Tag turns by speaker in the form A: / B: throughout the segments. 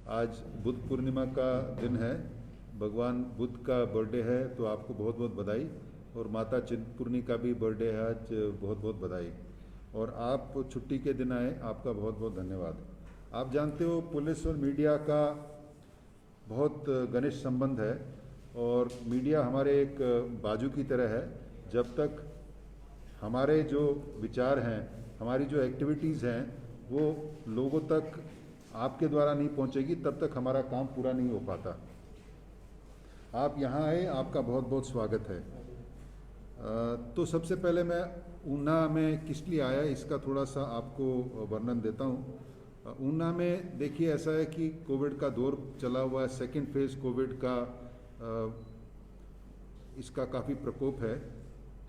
A: आज बुद्ध पूर्णिमा का दिन है, भगवान बुद्ध का बर्थडे है, तो आपको बहुत बहुत बधाई। और माता चिंतपूर्णी का भी बर्थडे है आज, बहुत बहुत बधाई। और आप छुट्टी के दिन आए, आपका बहुत बहुत धन्यवाद। आप जानते हो पुलिस और मीडिया का बहुत घनिष्ठ संबंध है, और मीडिया हमारे एक बाजू की तरह है। जब तक हमारे जो विचार हैं, हमारी जो एक्टिविटीज़ हैं, वो लोगों तक आपके द्वारा नहीं पहुंचेगी, तब तक हमारा काम पूरा नहीं हो पाता। आप यहाँ आए, आपका बहुत बहुत स्वागत है। तो सबसे पहले मैं ऊना में किस लिए आया इसका थोड़ा सा आपको वर्णन देता हूँ। ऊना में देखिए, ऐसा है कि कोविड का दौर चला हुआ है, सेकेंड फेज़ कोविड का इसका काफ़ी प्रकोप है।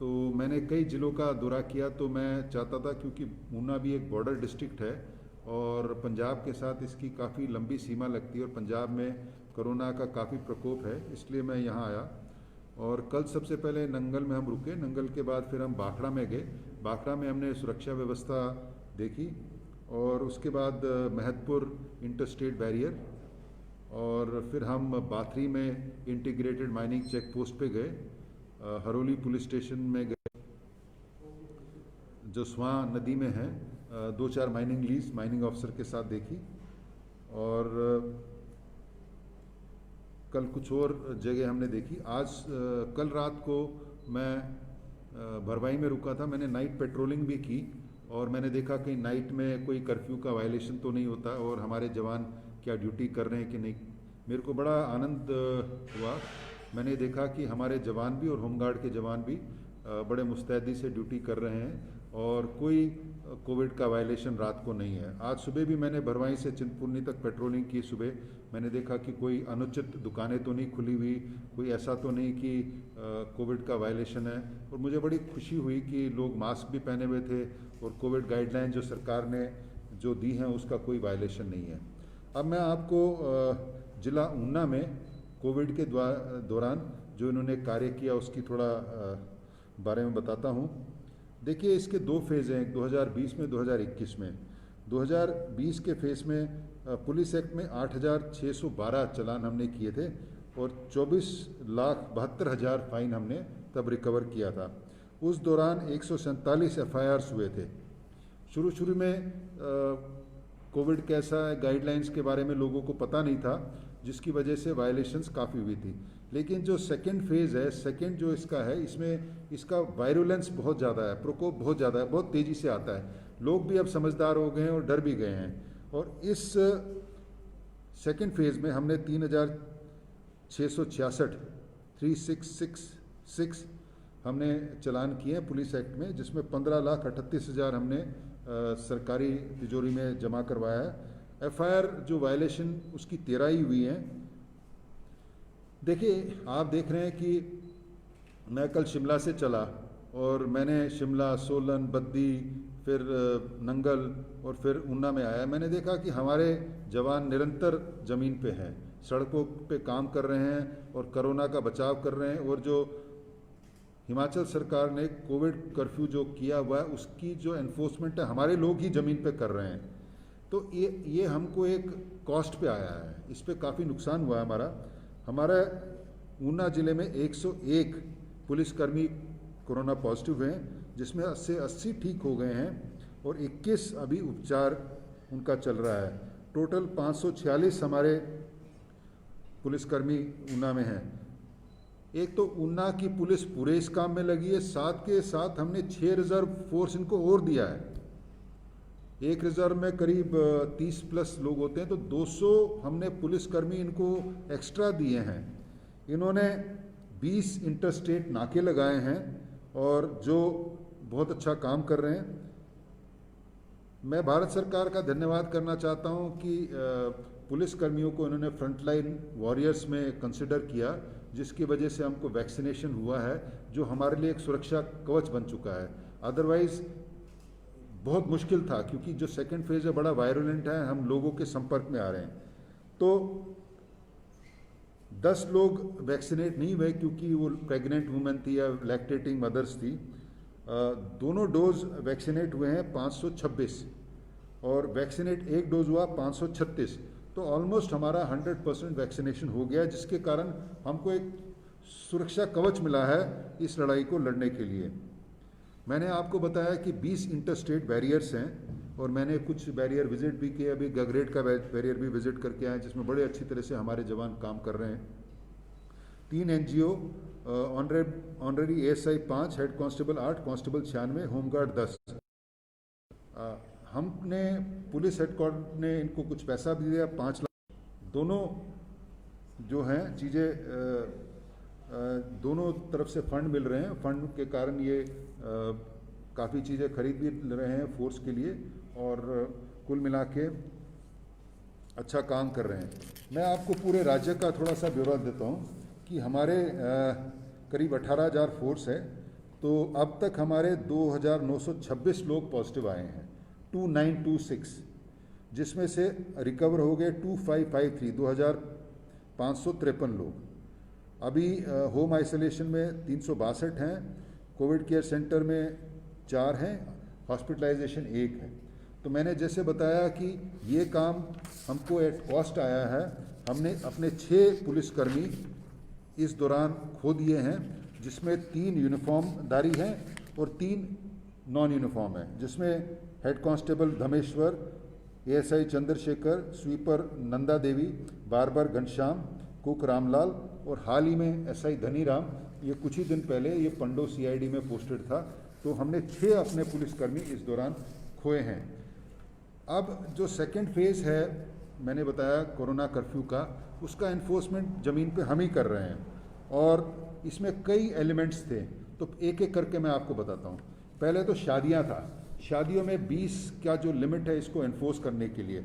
A: तो मैंने कई ज़िलों का दौरा किया, तो मैं चाहता था, क्योंकि ऊना भी एक बॉर्डर डिस्ट्रिक्ट है और पंजाब के साथ इसकी काफ़ी लंबी सीमा लगती है, और पंजाब में कोरोना का काफ़ी प्रकोप है, इसलिए मैं यहाँ आया। और कल सबसे पहले नंगल में हम रुके, नंगल के बाद फिर हम भाखड़ा में गए। भाखड़ा में हमने सुरक्षा व्यवस्था देखी, और उसके बाद महतपुर इंटरस्टेट बैरियर, और फिर हम बाथरी में इंटीग्रेटेड माइनिंग चेक पोस्ट पे गए, हरोली पुलिस स्टेशन में गए जो स्वां नदी में है, 2-4 माइनिंग लीज माइनिंग ऑफिसर के साथ देखी। और कल कुछ और जगह हमने देखी। आज कल रात को मैं भरवाई में रुका था, मैंने नाइट पेट्रोलिंग भी की, और मैंने देखा कि नाइट में कोई कर्फ्यू का वायलेशन तो नहीं होता, और हमारे जवान क्या ड्यूटी कर रहे हैं कि नहीं। मेरे को बड़ा आनंद हुआ, मैंने देखा कि हमारे जवान भी और होमगार्ड के जवान भी बड़े मुस्तैदी से ड्यूटी कर रहे हैं, और कोई कोविड का वायलेशन रात को नहीं है। आज सुबह भी मैंने भरवाई से चिंतपूर्णी तक पेट्रोलिंग की। सुबह मैंने देखा कि कोई अनुचित दुकानें तो नहीं खुली हुई, कोई ऐसा तो नहीं कि कोविड का वायलेशन है। और मुझे बड़ी खुशी हुई कि लोग मास्क भी पहने हुए थे, और कोविड गाइडलाइन जो सरकार ने जो दी हैं उसका कोई वायलेशन नहीं है। अब मैं आपको जिला ऊना में कोविड के दौरान जो इन्होंने कार्य किया उसकी थोड़ा बारे में बताता हूँ। देखिए, इसके 2 फेज़ हैं, 2020 में, 2021 में। 2020 के फेज़ में पुलिस एक्ट में 8,612 चालान हमने किए थे, और 24,72,000 फाइन हमने तब रिकवर किया था। उस दौरान 147 FIRs हुए थे। शुरू में कोविड कैसा है, गाइडलाइंस के बारे में लोगों को पता नहीं था, जिसकी वजह से वायलेशंस काफ़ी हुई थी। लेकिन जो सेकंड फेज़ है, सेकंड जो इसका है, इसमें इसका वायरुलेंस बहुत ज़्यादा है, प्रकोप बहुत ज़्यादा है, बहुत तेज़ी से आता है। लोग भी अब समझदार हो गए हैं और डर भी गए हैं। और इस सेकंड फेज़ में हमने 3,666 3666 हमने चलान किए हैं पुलिस एक्ट में, जिसमें 15,38,000 हमने सरकारी तिजोरी में जमा करवाया है। FIR जो वायलेशन उसकी 13 ही हुई हैं। देखिए, आप देख रहे हैं कि मैं कल शिमला से चला, और मैंने शिमला, सोलन, बद्दी, फिर नंगल और फिर ऊना में आया। मैंने देखा कि हमारे जवान निरंतर ज़मीन पे हैं, सड़कों पे काम कर रहे हैं और कोरोना का बचाव कर रहे हैं। और जो हिमाचल सरकार ने कोविड कर्फ्यू जो किया हुआ है, उसकी जो एनफोर्समेंट है, हमारे लोग ही ज़मीन पे कर रहे हैं। तो ये हमको एक कॉस्ट पे आया है, इस पे काफ़ी नुकसान हुआ है हमारा ऊना ज़िले में 101 पुलिसकर्मी कोरोना पॉजिटिव हैं, जिसमें 80 ठीक हो गए हैं, और 21 अभी उपचार उनका चल रहा है। टोटल 546 हमारे पुलिसकर्मी ऊना में हैं। एक तो ऊना की पुलिस पूरे इस काम में लगी है, साथ के साथ हमने 6 रिजर्व फोर्स इनको और दिया है। एक रिजर्व में करीब 30+ लोग होते हैं, तो 200 हमने पुलिसकर्मी इनको एक्स्ट्रा दिए हैं। इन्होंने 20 इंटरस्टेट नाके लगाए हैं, और जो बहुत अच्छा काम कर रहे हैं। मैं भारत सरकार का धन्यवाद करना चाहता हूं कि पुलिसकर्मियों को इन्होंने फ्रंटलाइन वॉरियर्स में कंसिडर किया, जिसकी वजह से हमको वैक्सीनेशन हुआ है, जो हमारे लिए एक सुरक्षा कवच बन चुका है। अदरवाइज़ बहुत मुश्किल था, क्योंकि जो सेकंड फेज़ है बड़ा वायरुलेंट है, हम लोगों के संपर्क में आ रहे हैं। तो 10 लोग वैक्सीनेट नहीं हुए, क्योंकि वो प्रेग्नेंट वुमेन थी या लैक्टेटिंग मदर्स थी। दोनों डोज वैक्सीनेट हुए हैं 526, और वैक्सीनेट एक डोज हुआ 536। तो तो ऑलमोस्ट हमारा 100% वैक्सीनेशन हो गया, जिसके कारण हमको एक सुरक्षा कवच मिला है इस लड़ाई को लड़ने के लिए। मैंने आपको बताया कि 20 इंटरस्टेट बैरियर्स हैं, और मैंने कुछ बैरियर विजिट भी किए, अभी गगरेट का बैरियर भी विजिट करके आए, जिसमें बड़े अच्छी तरह से हमारे जवान काम कर रहे हैं। 3 NGO, honorary ASI 5, head constable 8, constable 96, home guard 10। हमने पुलिस हेडक्वार्टर ने इनको कुछ पैसा भी दिया, 5 लाख। दोनों जो हैं चीज़ें दोनों तरफ से फंड मिल रहे हैं। फंड के कारण ये काफ़ी चीज़ें खरीद भी रहे हैं फोर्स के लिए, और कुल मिला के अच्छा काम कर रहे हैं। मैं आपको पूरे राज्य का थोड़ा सा ब्यौरा देता हूँ कि हमारे करीब 18,000 फोर्स है, तो अब तक हमारे 2,926 लोग पॉजिटिव आए हैं, 2926, जिसमें से रिकवर हो गए 2553, 2,553 लोग। अभी होम आइसोलेशन में 362 हैं, कोविड केयर सेंटर में 4 हैं, हॉस्पिटलाइजेशन 1 है। तो मैंने जैसे बताया कि ये काम हमको एट कॉस्ट आया है। हमने अपने 6 पुलिसकर्मी इस दौरान खो दिए हैं, जिसमें 3 यूनिफॉर्मधारी हैं और 3 नॉन यूनिफॉर्म हैं, जिसमें head constable Dhameshwar, ASI Chandrashekhar, sweeper Nanda Devi, barber Ghanshyam, cook Ramlal, और हाल ही में SI धनीराम, ये कुछ ही दिन पहले ये पंडो CID में पोस्टेड था। तो हमने 6 अपने पुलिसकर्मी इस दौरान खोए हैं। अब जो सेकंड फेज़ है, मैंने बताया कोरोना कर्फ्यू का, उसका इन्फोर्समेंट ज़मीन पे हम ही कर रहे हैं, और इसमें कई एलिमेंट्स थे, तो एक एक करके मैं आपको बताता हूँ। पहले तो शादियाँ था, शादियों में 20 का जो लिमिट है, इसको इन्फोर्स करने के लिए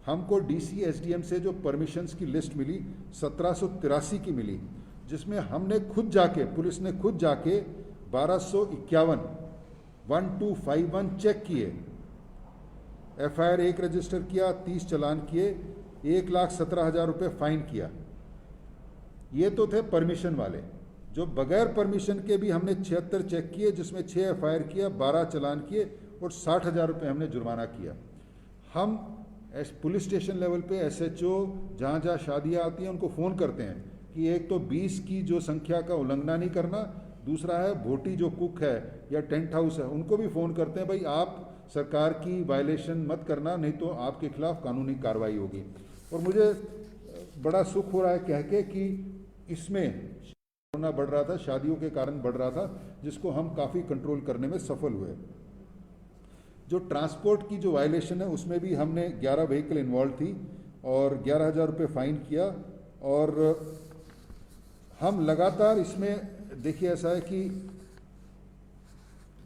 A: हमको DC SDM से जो परमिशंस की लिस्ट मिली 1783 की मिली, जिसमें हमने खुद जाके, पुलिस ने खुद जाके 1251 चेक किए, FIR 1 रजिस्टर किया, 30 चालान किए, 1,17,000 रुपये फाइन किया। ये तो थे परमिशन वाले। जो बगैर परमिशन के भी हमने 76 चेक किए, जिसमें 6 FIR किया, 12 चालान किए, और 60,000 रुपये हमने जुर्माना किया। हम पुलिस स्टेशन लेवल पे SHO जहाँ जहाँ शादियाँ आती हैं उनको फ़ोन करते हैं कि एक तो 20 की जो संख्या का उल्लंघना नहीं करना, दूसरा है भोटी जो कुक है या टेंट हाउस है, उनको भी फ़ोन करते हैं, भाई आप सरकार की वायलेशन मत करना, नहीं तो आपके खिलाफ कानूनी कार्रवाई होगी। और मुझे बड़ा सुख हो रहा है कह के कि इसमें कोरोना बढ़ रहा था, शादियों के कारण बढ़ रहा था, जिसको हम काफ़ी कंट्रोल करने में सफल हुए। जो ट्रांसपोर्ट की जो वायलेशन है, उसमें भी हमने 11 व्हीकल इन्वॉल्व थी और 11,000 रुपये फ़ाइन किया। और हम लगातार इसमें, देखिए ऐसा है कि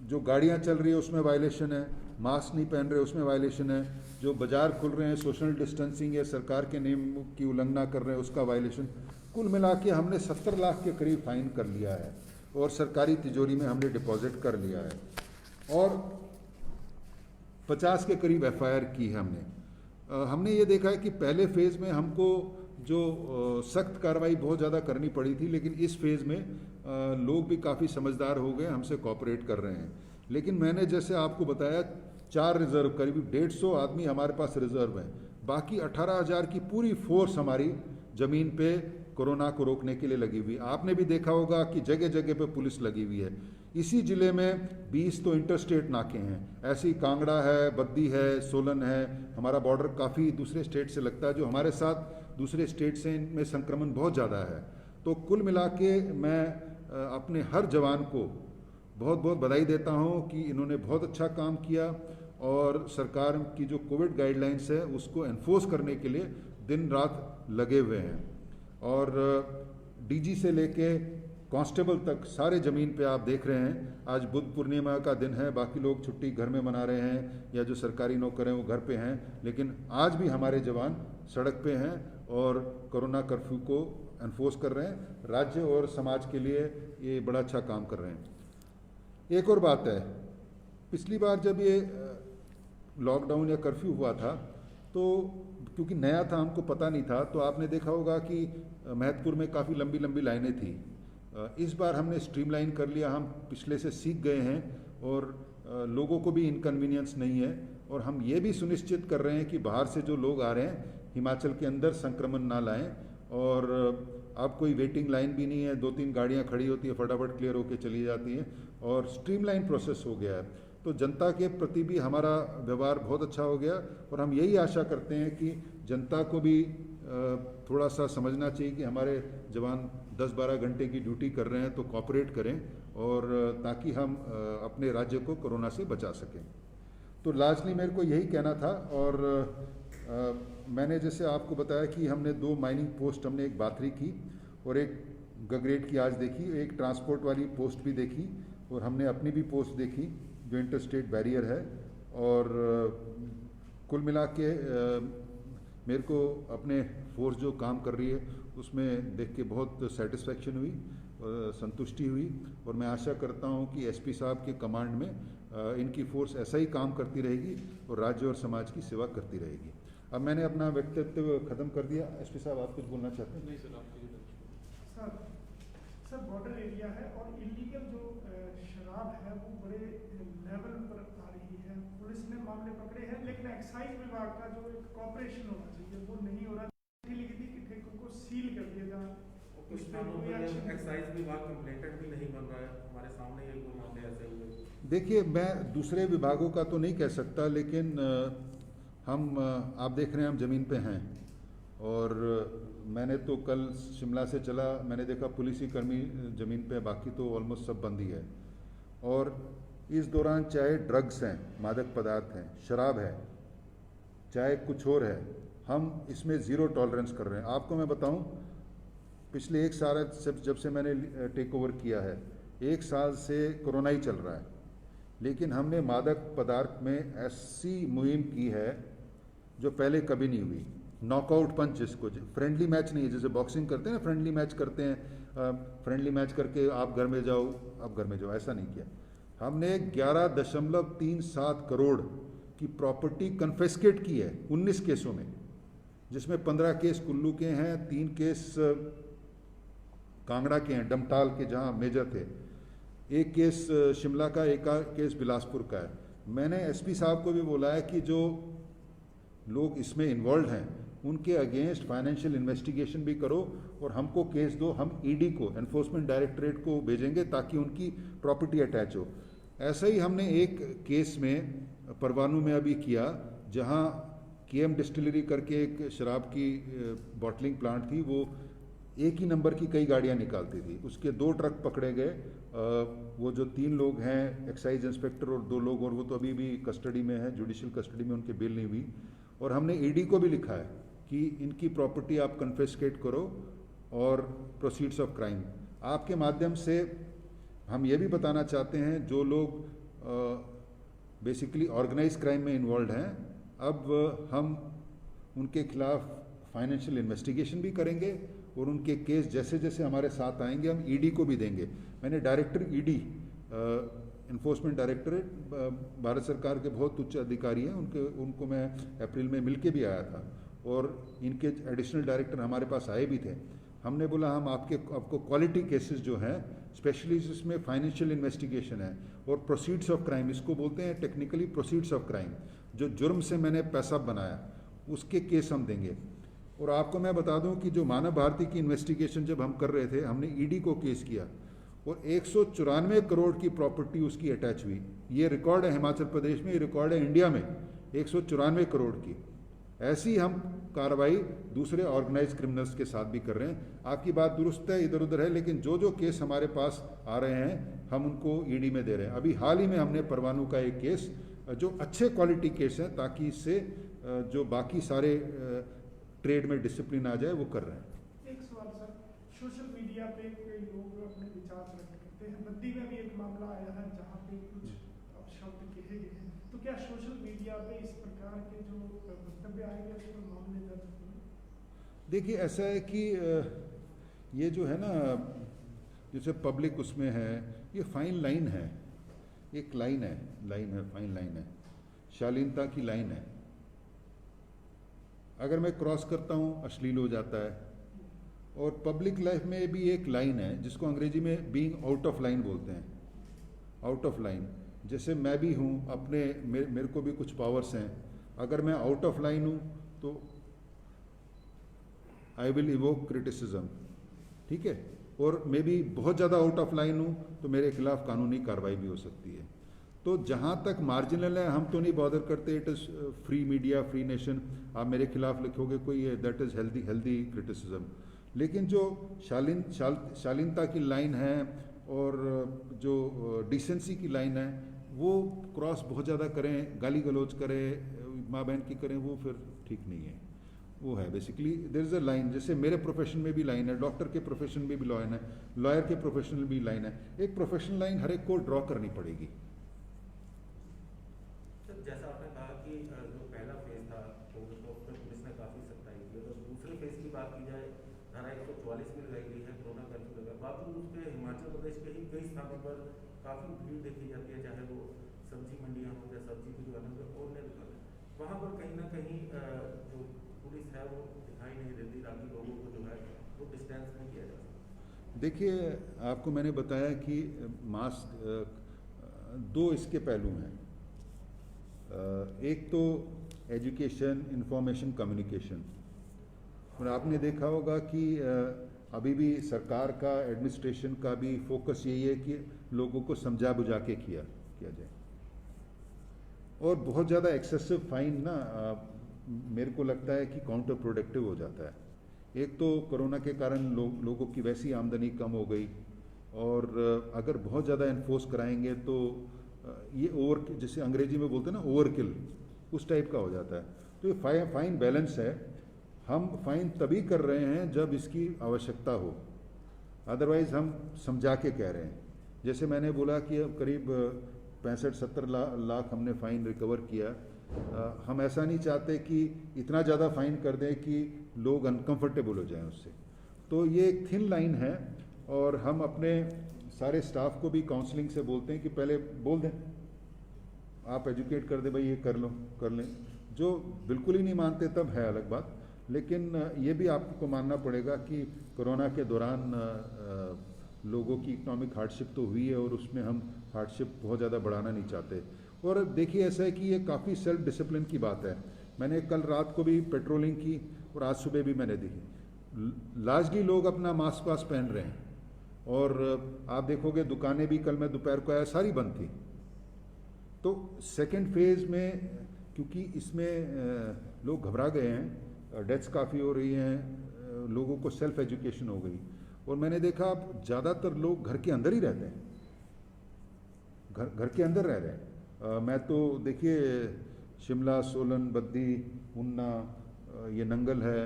A: जो गाड़ियां चल रही है उसमें वायलेशन है, मास्क नहीं पहन रहे उसमें वायलेशन है, जो बाजार खुल रहे हैं सोशल डिस्टेंसिंग या सरकार के नियम की उल्लंघना कर रहे हैं उसका वायलेशन, कुल मिला के हमने 70 लाख के करीब फाइन कर लिया है और सरकारी तिजोरी में हमने डिपॉजिट कर लिया है, और 50 के करीब FIR की है हमने। हमने ये देखा है कि पहले फेज़ में हमको जो सख्त कार्रवाई बहुत ज़्यादा करनी पड़ी थी, लेकिन इस फेज़ में लोग भी काफ़ी समझदार हो गए, हमसे कोऑपरेट कर रहे हैं। लेकिन मैंने जैसे आपको बताया 4 रिज़र्व, करीब 150 आदमी हमारे पास रिज़र्व हैं, बाकी 18,000 की पूरी फोर्स हमारी ज़मीन पे कोरोना को रोकने के लिए लगी हुई। आपने भी देखा होगा कि जगह जगह पे पुलिस लगी हुई है। इसी ज़िले में 20 तो इंटरस्टेट नाके हैं, ऐसी कांगड़ा है, बद्दी है, सोलन है, हमारा बॉर्डर काफ़ी दूसरे स्टेट से लगता है, जो हमारे साथ दूसरे स्टेट से इनमें संक्रमण बहुत ज़्यादा है। तो कुल मिला के मैं अपने हर जवान को बहुत बहुत बधाई देता हूं कि इन्होंने बहुत अच्छा काम किया, और सरकार की जो कोविड गाइडलाइंस है उसको एनफोर्स करने के लिए दिन रात लगे हुए हैं। और DG से लेके कांस्टेबल तक सारे ज़मीन पे आप देख रहे हैं। आज बुद्ध पूर्णिमा का दिन है, बाकी लोग छुट्टी घर में मना रहे हैं, या जो सरकारी नौकर हैं वो घर पे हैं, लेकिन आज भी हमारे जवान सड़क पे हैं और कोरोना कर्फ्यू को एनफोर्स कर रहे हैं। राज्य और समाज के लिए ये बड़ा अच्छा काम कर रहे हैं। एक और बात है, पिछली बार जब ये लॉकडाउन या कर्फ्यू हुआ था, तो क्योंकि नया था, हमको पता नहीं था, तो आपने देखा होगा कि महतपुर में काफ़ी लंबी लंबी लाइनें थी। इस बार हमने स्ट्रीमलाइन कर लिया, हम पिछले से सीख गए हैं और लोगों को भी इनकन्वीनियंस नहीं है, और हम ये भी सुनिश्चित कर रहे हैं कि बाहर से जो लोग आ रहे हैं हिमाचल के अंदर संक्रमण ना लाएं। और अब कोई वेटिंग लाइन भी नहीं है, 2-3 गाड़ियां खड़ी होती है, फटाफट क्लियर होकर चली जाती हैं और स्ट्रीमलाइन प्रोसेस हो गया है। तो जनता के प्रति भी हमारा व्यवहार बहुत अच्छा हो गया और हम यही आशा करते हैं कि जनता को भी थोड़ा सा समझना चाहिए कि हमारे जवान 10-12 घंटे की ड्यूटी कर रहे हैं, तो कॉपरेट करें और ताकि हम अपने राज्य को कोरोना से बचा सकें। तो लार्जली मेरे को यही कहना था। और मैंने जैसे आपको बताया कि हमने 2 माइनिंग पोस्ट, हमने एक बाथरी की और एक गगरेट की आज देखी, एक ट्रांसपोर्ट वाली पोस्ट भी देखी और हमने अपनी भी पोस्ट देखी जो इंटरस्टेट बैरियर है। और कुल मिला के मेरे को अपने फोर्स जो काम कर रही है उसमें देख के बहुत सेटिस्फेक्शन हुई, संतुष्टि हुई और मैं आशा करता हूं कि एसपी साहब के कमांड में इनकी फोर्स ऐसा ही काम करती रहेगी और राज्य और समाज की सेवा करती रहेगी। अब मैंने अपना वक्तव्य खत्म कर दिया। एसपी साहब आप कुछ बोलना चाहते हैं?
B: नहीं सर, आप
C: सर बॉर्डर एरिया है और इलीगल जो शराब है वो बड़े लेवल पर आ रही है। पुलिस ने मामले पकड़े हैं लेकिन एक्साइज विभाग का जो एक कॉपरेशन होना चाहिए वो नहीं हो रहा। लिखी थी कि ठेकों को सील कर दिया जाए,
B: कुछ स्थानों पर एक्साइज विभाग कंप्लेंटेंट भी नहीं बन रहा है। हमारे सामने ये कोई मामले ऐसे हुए।
A: देखिए, मैं दूसरे विभागों का तो नहीं कह सकता, लेकिन हम आप देख रहे हैं हम ज़मीन पे हैं और मैंने तो कल शिमला से चला, मैंने देखा पुलिस ही कर्मी ज़मीन पे, बाकी तो ऑलमोस्ट सब बंद ही है। और इस दौरान चाहे ड्रग्स हैं, मादक पदार्थ हैं, शराब है, चाहे कुछ और है, हम इसमें ज़ीरो टॉलरेंस कर रहे हैं। आपको मैं बताऊं, पिछले 1 साल जब से मैंने टेक ओवर किया है, 1 साल से कोरोना ही चल रहा है, लेकिन हमने मादक पदार्थ में ऐसी मुहिम की है जो पहले कभी नहीं हुई। नॉकआउट पंच, जिसको फ्रेंडली मैच नहीं है, जैसे बॉक्सिंग करते हैं ना, फ्रेंडली मैच करते हैं, फ्रेंडली मैच करके आप घर में जाओ, आप घर में जाओ, ऐसा नहीं किया। हमने 11.37 करोड़ की प्रॉपर्टी कन्फेस्केट की है 19 केसों में, जिसमें 15 केस कुल्लू के हैं, 3 केस कांगड़ा के हैं, डमटाल के जहां मेजर थे, 1 केस शिमला का, 1 केस बिलासपुर का है। मैंने एसपी साहब को भी बोला है कि जो लोग इसमें इन्वॉल्व हैं उनके अगेंस्ट फाइनेंशियल इन्वेस्टिगेशन भी करो और हमको केस दो, हम ईडी को, एनफोर्समेंट डायरेक्टरेट को भेजेंगे ताकि उनकी प्रॉपर्टी अटैच हो। ऐसा ही हमने एक केस में परवाणू में अभी किया, जहां केएम डिस्टिलरी करके एक शराब की बॉटलिंग प्लांट थी, वो एक ही नंबर की कई गाड़ियां निकालती थी, उसके 2 ट्रक पकड़े गए। वो जो 3 लोग हैं, एक्साइज इंस्पेक्टर और 2 लोग, और वो तो अभी भी कस्टडी में है, जुडिशियल कस्टडी में, उनके बेल नहीं हुई। और हमने ईडी को भी लिखा है कि इनकी प्रॉपर्टी आप कन्फिस्केट करो और प्रोसीड्स ऑफ क्राइम। आपके माध्यम से हम ये भी बताना चाहते हैं, जो लोग बेसिकली ऑर्गेनाइज क्राइम में इन्वॉल्व हैं, अब हम उनके खिलाफ फाइनेंशियल इन्वेस्टिगेशन भी करेंगे और उनके केस जैसे जैसे हमारे साथ आएंगे हम ईडी को भी देंगे। मैंने director ED, enforcement directorate, Bharat सरकार के बहुत उच्च अधिकारी हैं, उनको मैं अप्रैल में मिल के भी आया था और इनके एडिशनल डायरेक्टर हमारे पास आए भी थे। हमने बोला हम आपको क्वालिटी केसेस जो हैं, स्पेशली जिसमें फाइनेंशियल इन्वेस्टिगेशन है और प्रोसीड्स ऑफ क्राइम, इसको बोलते हैं टेक्निकली प्रोसीड्स ऑफ क्राइम, जो जुर्म से मैंने पैसा बनाया उसके केस हम देंगे। और आपको मैं बता दूं कि जो मानव भारती की इन्वेस्टिगेशन जब हम कर रहे थे, हमने ईडी को केस किया और 194 करोड़ की प्रॉपर्टी उसकी अटैच हुई। ये रिकॉर्ड है हिमाचल प्रदेश में, ये रिकॉर्ड है इंडिया में, 194 करोड़ की। ऐसी हम कार्रवाई दूसरे ऑर्गेनाइज क्रिमिनल्स के साथ भी कर रहे हैं। आपकी बात दुरुस्त है, इधर उधर है, लेकिन जो जो केस हमारे पास आ रहे हैं हम उनको ईडी में दे रहे हैं। अभी हाल ही में हमने परवाणू का एक केस, जो अच्छे क्वालिटी केस है, ताकि इससे जो बाकी सारे ट्रेड में डिसिप्लिन आ जाए, वो कर रहे हैं।
C: एक सवाल सर, सोशल मीडिया पे कई लोग अपने विचार व्यक्त करते हैं। बद्दी में भी एक मामला आया है जहाँ पे कुछ अपशब्द कहे गए हैं, तो क्या सोशल मीडिया पे इस प्रकार के जो वक्तव्य आएंगे तो मामले दर्ज होंगे?
A: देखिए, ऐसा है कि ये जो है ना, जैसे पब्लिक उसमें है, ये फाइन लाइन है, एक लाइन है, फाइन लाइन है, शालीनता की लाइन है। अगर मैं क्रॉस करता हूँ अश्लील हो जाता है। और पब्लिक लाइफ में भी एक लाइन है जिसको अंग्रेजी में बीइंग आउट ऑफ लाइन बोलते हैं, आउट ऑफ लाइन। जैसे मैं भी हूँ, अपने मेरे को भी कुछ पावर्स हैं, अगर मैं आउट ऑफ लाइन हूँ तो आई विल इवोक क्रिटिसिज्म, ठीक है। और मैं भी बहुत ज़्यादा आउट ऑफ लाइन हूँ तो मेरे खिलाफ कानूनी कार्रवाई भी हो सकती है। तो जहाँ तक मार्जिनल है हम तो नहीं बॉदर करते, it is free media, free nation. आप मेरे खिलाफ लिखोगे कोई, दैट इज़ हेल्दी क्रिटिसिज्म। लेकिन जो शालीनता की लाइन है और जो डिसेंसी की लाइन है वो क्रॉस बहुत ज़्यादा करें, गाली गलौज करें, माँ बहन की करें, वो फिर ठीक नहीं है। वो है basically there is a line, जैसे मेरे प्रोफेशन में भी लाइन है, डॉक्टर के प्रोफेशन में भी लाइन है, लॉयर के प्रोफेशन में भी लाइन है। एक प्रोफेशनल लाइन हर एक को ड्रॉ करनी पड़ेगी।
B: सर जैसा आपने कहा कि जो पहला फेज था कोविड का उसमें पुलिस ने काफ़ी सख्ताई की, अगर दूसरे फेज की बात की जाए धारा 144 भी लगाई गई है, कोरोना कर्फ्यू लगा, बावजूद उसके हिमाचल प्रदेश के ही कई स्थानों पर काफ़ी भीड़ देखी जाती है, चाहे वो सब्जी मंडियाँ हो या सब्जी की दुकानों पर और अन्य दुकानें, वहाँ पर कहीं ना कहीं जो पुलिस है वो दिखाई नहीं देती ताकि लोगों को जो है वो डिस्टेंस नहीं किया जा सकता।
A: देखिए आपको मैंने बताया कि मास्क दो इसके पहलू हैं। एक तो एजुकेशन, इंफॉर्मेशन, कम्युनिकेशन। और आपने देखा होगा कि अभी भी सरकार का, एडमिनिस्ट्रेशन का भी फोकस यही है कि लोगों को समझा बुझा के किया जाए। और बहुत ज़्यादा एक्सेसिव फाइन ना मेरे को लगता है कि काउंटर प्रोडक्टिव हो जाता है। एक तो कोरोना के कारण लोगों की वैसी आमदनी कम हो गई, और अगर बहुत ज़्यादा इन्फोर्स कराएंगे तो ये ओवर, जैसे अंग्रेजी में बोलते हैं ना ओवरकिल, उस टाइप का हो जाता है। तो ये फाइन बैलेंस है। हम फाइन तभी कर रहे हैं जब इसकी आवश्यकता हो, अदरवाइज हम समझा के कह रहे हैं। जैसे मैंने बोला कि करीब 65-70 लाख हमने फाइन रिकवर किया। हम ऐसा नहीं चाहते कि इतना ज़्यादा फाइन कर दें कि लोग अनकंफर्टेबल हो जाएं उससे। तो ये एक थिन लाइन है, और हम अपने सारे स्टाफ को भी काउंसलिंग से बोलते हैं कि पहले बोल दें, आप एजुकेट कर दें, भाई ये कर लें। जो बिल्कुल ही नहीं मानते तब है अलग बात, लेकिन ये भी आपको मानना पड़ेगा कि कोरोना के दौरान लोगों की इकोनॉमिक हार्डशिप तो हुई है, और उसमें हम हार्डशिप बहुत ज़्यादा बढ़ाना नहीं चाहते। और देखिए ऐसा है कि ये काफ़ी सेल्फ डिसिप्लिन की बात है। मैंने कल रात को भी पेट्रोलिंग की और आज सुबह भी मैंने देखी, लार्जली लोग अपना मास्क वास्क पहन रहे हैं। और आप देखोगे दुकानें भी, कल मैं दोपहर को आया सारी बंद थी। तो सेकेंड फेज़ में क्योंकि इसमें लोग घबरा गए हैं, डेथ्स काफ़ी हो रही हैं, लोगों को सेल्फ एजुकेशन हो गई। और मैंने देखा अब ज़्यादातर लोग घर के अंदर ही रहते हैं, घर के अंदर रह रहे हैं। मैं तो देखिए शिमला, सोलन, बद्दी, ऊना, ये नंगल है,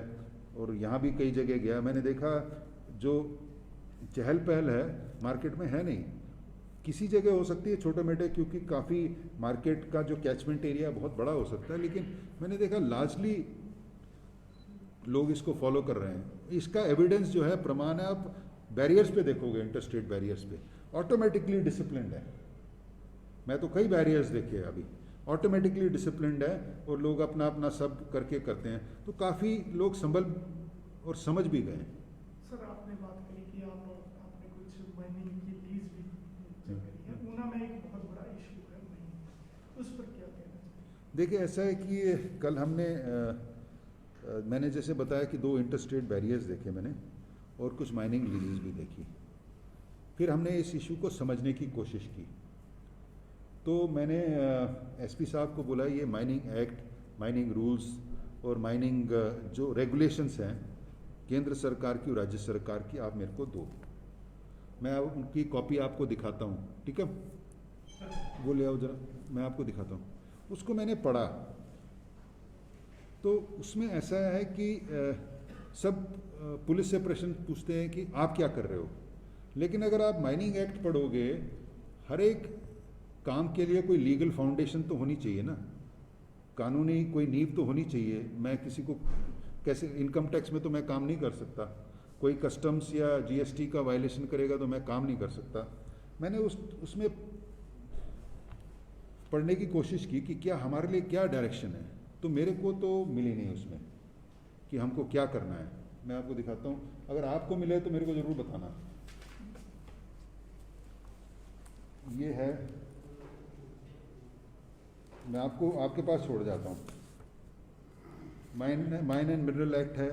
A: और यहाँ भी कई जगह गया, मैंने देखा जो चहल पहल है मार्केट में है नहीं। किसी जगह हो सकती है छोटे मोटे, क्योंकि काफ़ी मार्केट का जो कैचमेंट एरिया बहुत बड़ा हो सकता है, लेकिन मैंने देखा लार्जली लोग इसको फॉलो कर रहे हैं। इसका एविडेंस जो है, प्रमाण है, आप बैरियर्स पे देखोगे, इंटरस्टेट बैरियर्स पे ऑटोमेटिकली डिसिप्लिन्ड है। मैं तो कई बैरियर्स देखे अभी, ऑटोमेटिकली डिसिप्लिन्ड है, और लोग अपना अपना सब करके करते हैं। तो काफ़ी लोग संभल और समझ भी गए।
C: सर आपने बात करी कि आपने कुछ माइनिंग की लीज भी करी है, ऊना में एक बहुत बड़ा इशू है माइनिंग, उस पर क्या कहना चाहिए?
A: देखिए ऐसा है कि कल हमने मैंने जैसे बताया कि 2 इंटरस्टेट बैरियर्स देखे मैंने, और कुछ माइनिंग लीजेस भी देखी। फिर हमने इस इशू को समझने की कोशिश की। तो मैंने एसपी साहब को बोला, ये माइनिंग एक्ट, माइनिंग रूल्स और माइनिंग जो रेगुलेशंस हैं केंद्र सरकार की और राज्य सरकार की, आप मेरे को दो। मैं उनकी कॉपी आपको दिखाता हूँ, ठीक है? वो ले आओ जरा, मैं आपको दिखाता हूँ। उसको मैंने पढ़ा तो उसमें ऐसा है कि सब पुलिस से प्रश्न पूछते हैं कि आप क्या कर रहे हो, लेकिन अगर आप माइनिंग एक्ट पढ़ोगे, हर एक काम के लिए कोई लीगल फाउंडेशन तो होनी चाहिए ना, कानूनी कोई नींव तो होनी चाहिए। मैं किसी को कैसे, इनकम टैक्स में तो मैं काम नहीं कर सकता, कोई कस्टम्स या जीएसटी का वायलेशन करेगा तो मैं काम नहीं कर सकता। मैंने उसमें पढ़ने की कोशिश की कि क्या हमारे लिए क्या डायरेक्शन है, तो मेरे को तो मिली नहीं उसमें कि हमको क्या करना है। मैं आपको दिखाता हूँ, अगर आपको मिले तो मेरे को ज़रूर बताना। ये है, मैं आपको आपके पास छोड़ जाता हूँ। माइन एंड मिनरल एक्ट है,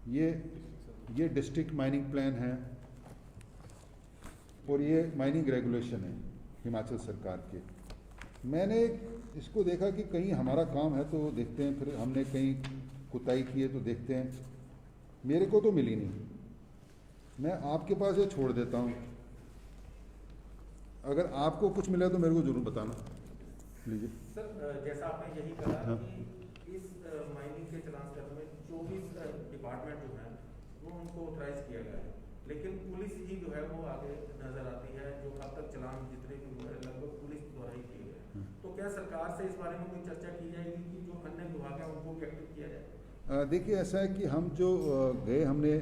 A: ये डिस्ट्रिक्ट माइनिंग प्लान है और ये माइनिंग रेगुलेशन है हिमाचल सरकार के। मैंने इसको देखा कि कहीं हमारा काम है तो देखते हैं, फिर हमने कहीं कुताही की है तो देखते हैं। मेरे को तो मिली नहीं, मैं आपके पास ये छोड़ देता हूँ, अगर आपको कुछ मिला तो मेरे को जरूर बताना। लीजिए
B: सर, जैसा आपने यही कहा
A: हाँ।
B: कि इस माइनिंग के चलान करने में 24 डिपार्टमेंट जो है वो उनको ऑथराइज किया गया है, लेकिन पुलिस ही जो है वो आगे नजर आती है, जो अब तक चलान जितने भी हुए हैं लगभग पुलिस द्वारा ही किए गए। तो क्या सरकार से इस बारे में कोई चर्चा की जाएगी कि जो अन्य विभाग है उनको भी एक्टिव किया जाए?
A: देखिए ऐसा है कि हम जो गए, हमने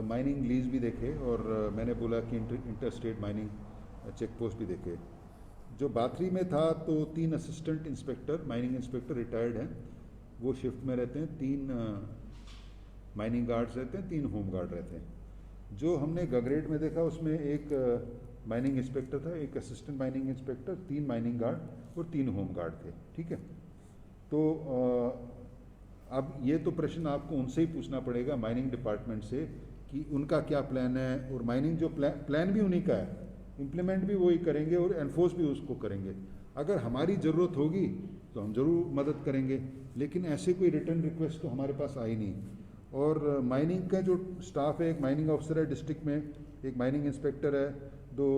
A: माइनिंग लीज भी देखे और मैंने बोला कि inter state mining check post भी देखे। जो बाथरी में था तो 3 assistant inspector, mining inspector retired हैं, वो शिफ्ट में रहते हैं, 3 माइनिंग गार्ड्स रहते हैं, 3 होम गार्ड रहते हैं। जो हमने गगरेट में देखा उसमें एक माइनिंग इंस्पेक्टर था, एक assistant mining inspector, 3 mining guard और 3 होम गार्ड थे। ठीक है, तो अब ये तो प्रश्न आपको उनसे ही पूछना पड़ेगा माइनिंग डिपार्टमेंट से कि उनका क्या प्लान है, और माइनिंग जो प्लान भी उन्हीं का है, इम्प्लीमेंट भी वही करेंगे और एनफोर्स भी उसको करेंगे। अगर हमारी ज़रूरत होगी तो हम ज़रूर मदद करेंगे, लेकिन ऐसे कोई रिटर्न रिक्वेस्ट तो हमारे पास आई नहीं। और माइनिंग का जो स्टाफ है, एक माइनिंग ऑफिसर है डिस्ट्रिक्ट में, एक माइनिंग इंस्पेक्टर है, 2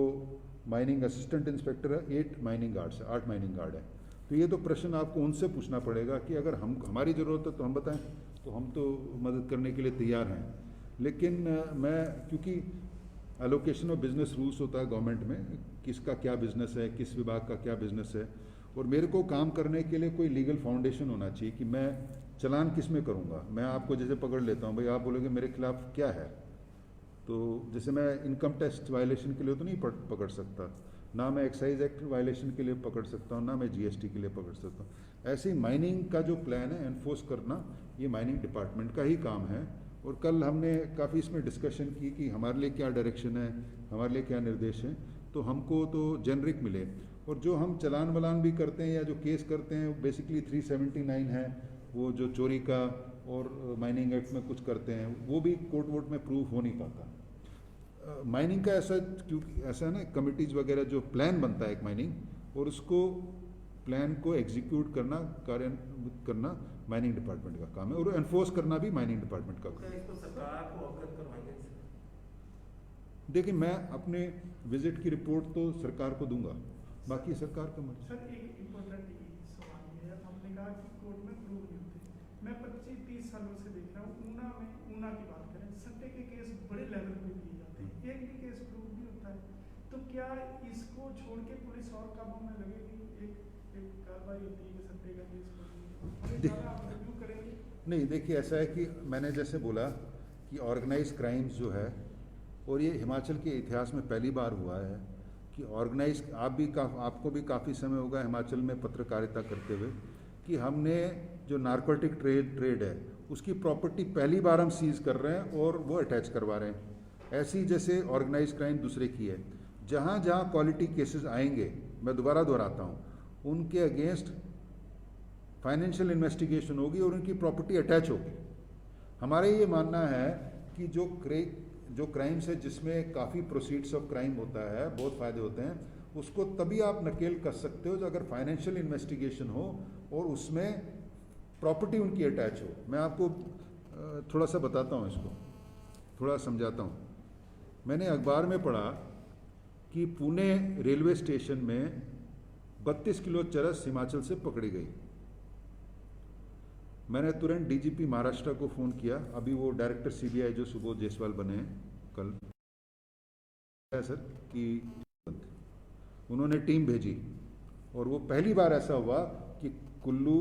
A: माइनिंग असिस्टेंट इंस्पेक्टर है, 8 माइनिंग गार्ड्स है, 8 माइनिंग गार्ड है। तो ये तो प्रश्न आपको उनसे पूछना पड़ेगा कि अगर हमारी ज़रूरत है तो हम बताएं, तो हम तो मदद करने के लिए तैयार हैं। लेकिन मैं, क्योंकि एलोकेशन ऑफ बिजनेस रूल्स होता है गवर्नमेंट में, किसका क्या बिजनेस है, किस विभाग का क्या बिजनेस है, और मेरे को काम करने के लिए कोई लीगल फाउंडेशन होना चाहिए कि मैं चलान किस में करूँगा। मैं आपको जैसे पकड़ लेता हूँ, भाई आप बोलोगे मेरे खिलाफ क्या है, तो जैसे मैं इनकम टैक्स वायलेशन के लिए तो नहीं पकड़ सकता, ना मैं एक्साइज एक्ट वायलेशन के लिए पकड़ सकता हूँ, ना मैं जीएसटी के लिए पकड़ सकता हूँ। ऐसे ही माइनिंग का जो प्लान है एनफोर्स करना, ये माइनिंग डिपार्टमेंट का ही काम है। और कल हमने काफ़ी इसमें डिस्कशन की कि हमारे लिए क्या डायरेक्शन है, हमारे लिए क्या निर्देश हैं। तो हमको तो जेनरिक मिले, और जो हम चलान वलान भी करते हैं या जो केस करते हैं बेसिकली 379 है, वो जो चोरी का और माइनिंग एक्ट में कुछ करते हैं, वो भी कोर्ट वोर्ट में प्रूफ हो नहीं पाता। माइनिंग का ऐसा, क्योंकि ऐसा है ना, कमिटीज़ वगैरह जो प्लान बनता है एक माइनिंग, और उसको प्लान को एग्जीक्यूट करना, कार्यान्वित करना माइनिंग डिपार्टमेंट का काम है, और एनफोर्स करना भी माइनिंग डिपार्टमेंट का काम है।
B: इसको सरकार को अवगत करवाएंगे?
A: देखिए मैं अपने विजिट की रिपोर्ट तो सरकार को दूंगा, बाकी सरकार का मर्जी।
C: सर एक इम्पोर्टेंट सवाल ये है, आपने कहा कि कोर्ट में प्रूव नहीं होते। मैं 25-30 सालों से देख रहा हूँ, ऊना की बात करें, सट्टे के केस बड़े लेवल पे किए जाते हैं, एक भी केस प्रूव नहीं होता है। तो क्या इसको छोड़ के पुलिस और कामों में लगेगी? एक कार्रवाई होती है सट्टे का केस आप रिव्यू करेंगे?
A: नहीं, देखिए ऐसा है कि मैंने जैसे बोला कि ऑर्गेनाइज क्राइम्स जो है, और ये हिमाचल के इतिहास में पहली बार हुआ है कि ऑर्गेनाइज, आपको भी काफ़ी समय होगा हिमाचल में पत्रकारिता करते हुए, कि हमने जो नारकोटिक ट्रेड है उसकी प्रॉपर्टी पहली बार हम सीज कर रहे हैं और वो अटैच करवा रहे हैं। ऐसी जैसे ऑर्गेनाइज क्राइम दूसरे की है, जहाँ जहाँ क्वालिटी केसेस आएंगे, मैं दोबारा दोहराता हूँ, उनके अगेंस्ट फाइनेंशियल इन्वेस्टिगेशन होगी और उनकी प्रॉपर्टी अटैच होगी। हमारा ये मानना है कि जो क्राइम्स है जिसमें काफ़ी प्रोसीड्स ऑफ क्राइम होता है, बहुत फ़ायदे होते हैं, उसको तभी आप नकेल कर सकते हो जो अगर फाइनेंशियल इन्वेस्टिगेशन हो और उसमें प्रॉपर्टी उनकी अटैच हो। मैं आपको थोड़ा सा बताता हूँ, इसको थोड़ा समझाता हूँ। मैंने अखबार में पढ़ा कि पुणे रेलवे स्टेशन में 32 किलो चरस हिमाचल से पकड़ी गई। मैंने तुरंत डीजीपी महाराष्ट्र को फ़ोन किया, अभी वो डायरेक्टर सीबीआई जो सुबोध जायसवाल बने हैं कल, है सर, कि उन्होंने टीम भेजी और वो पहली बार ऐसा हुआ कि कुल्लू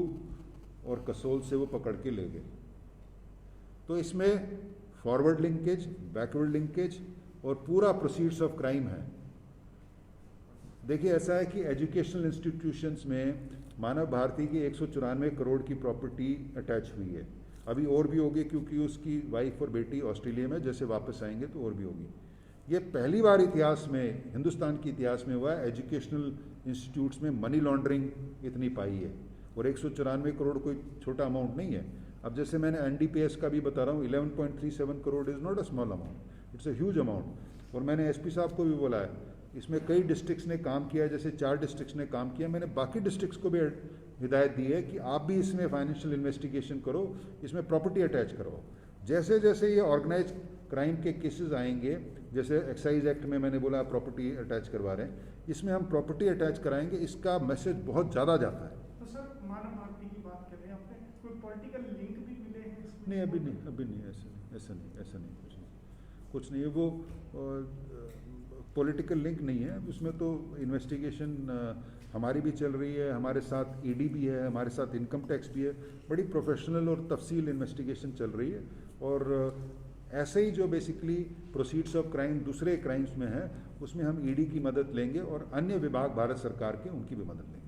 A: और कसोल से वो पकड़ के ले गए। तो इसमें फॉरवर्ड लिंकेज, बैकवर्ड लिंकेज और पूरा प्रोसीड्स ऑफ क्राइम है। देखिए ऐसा है कि एजुकेशनल इंस्टीट्यूशंस में मानव भारती की 194 करोड़ की प्रॉपर्टी अटैच हुई है। अभी और भी होगी क्योंकि उसकी वाइफ और बेटी ऑस्ट्रेलिया में, जैसे वापस आएंगे तो और भी होगी। ये पहली बार इतिहास में, हिंदुस्तान के इतिहास में हुआ है एजुकेशनल इंस्टीट्यूट्स में मनी लॉन्ड्रिंग इतनी पाई है। और 194 करोड़ कोई छोटा अमाउंट नहीं है। अब जैसे मैंने NDPS का भी बता रहा हूँ, 11.37 crore is not a small amount, it's a huge amount. और मैंने SP साहब को भी बोला है, इसमें कई डिस्ट्रिक्ट्स ने काम किया है, जैसे 4 डिस्ट्रिक्ट्स ने काम किया, मैंने बाकी डिस्ट्रिक्ट्स को भी हिदायत दी है कि आप भी इसमें फाइनेंशियल इन्वेस्टिगेशन करो, इसमें प्रॉपर्टी अटैच करो। जैसे जैसे ये ऑर्गेनाइज क्राइम के केसेस आएंगे, जैसे एक्साइज एक्ट में मैंने बोला प्रॉपर्टी अटैच करवा रहे हैं, इसमें हम प्रॉपर्टी अटैच कराएंगे, इसका मैसेज बहुत ज़्यादा जाता है।
C: तो सर मानव भारती की बात कर रहे हैं आपने, कोई पॉलिटिकल लिंक भी मिले हैं इसमें?
A: नहीं, अभी नहीं, ऐसा नहीं कुछ नहीं है। वो पॉलिटिकल लिंक नहीं है उसमें। तो इन्वेस्टिगेशन हमारी भी चल रही है, हमारे साथ ED भी है, हमारे साथ इनकम टैक्स भी है, बड़ी प्रोफेशनल और तफसील इन्वेस्टिगेशन चल रही है। और ऐसे ही जो बेसिकली प्रोसीड्स ऑफ क्राइम दूसरे क्राइम्स में है, उसमें हम ED की मदद लेंगे और अन्य विभाग भारत सरकार के उनकी भी मदद लेंगे।